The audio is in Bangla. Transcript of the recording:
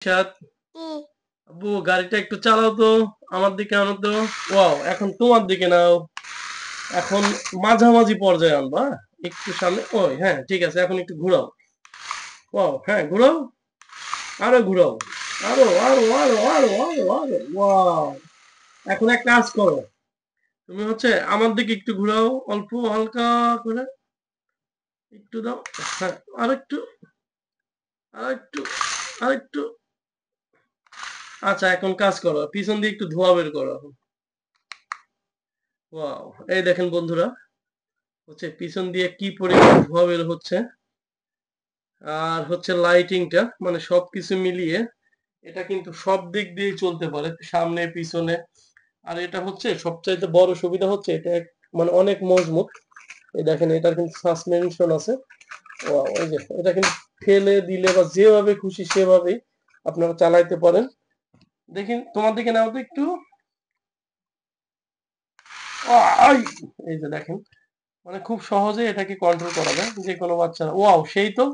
সাত আব্বু গাড়িটা একটু চালাও তো, আমার দিকে আনো তো। ওয়াও, এখন তোমার দিকে নাও। এখন মাঝামাঝি পর্যায়ে আনবা, একটু সামনে। ওই হ্যাঁ ঠিক আছে, এখন একটু ঘুরাও। ওয়াও, হ্যাঁ ঘুরাও, আরো ঘুরাও, আরো আরো আরো আরো আরো আরো। ওয়াও, এখন এক কাজ করো, তুমি আমার দিকে একটু ঘুরাও, অল্প হালকা করে একটু দাও। হ্যাঁ, আরেকটু, আরেকটু, আরেকটু। আচ্ছা, এখন কাজ করো, পিছন দিয়ে একটু ধোঁয়া বের করো। ওয়াও, এই দেখেন বন্ধুরা, পিছন দিয়ে কি পরিমাণ ধোঁয়া বের হচ্ছে। আর লাইটিংটা, মানে সবকিছু মিলিয়ে এটা কিন্তু সব দিক দিয়ে চলতে পারে, সামনে পিছনে। আর এটা সবচাইতে বড় সুবিধা এটা মানে অনেক মজবুত। এই দেখেন, এটার কিন্তু সাসপেনশন আছে। ওয়াও, এই যে এটা কিন্তু ফেলে দিলে বা যেভাবে খুশি সেভাবেই আপনারা চালাইতে পারেন। দেখেন, তোমার দিকে নাও তো একটু। আই! এই যে দেখেন, মানে খুব সহজে এটাকে কন্ট্রোল করা যায় যে কোনো বাচ্চারা। ওয়াও, সেই তো।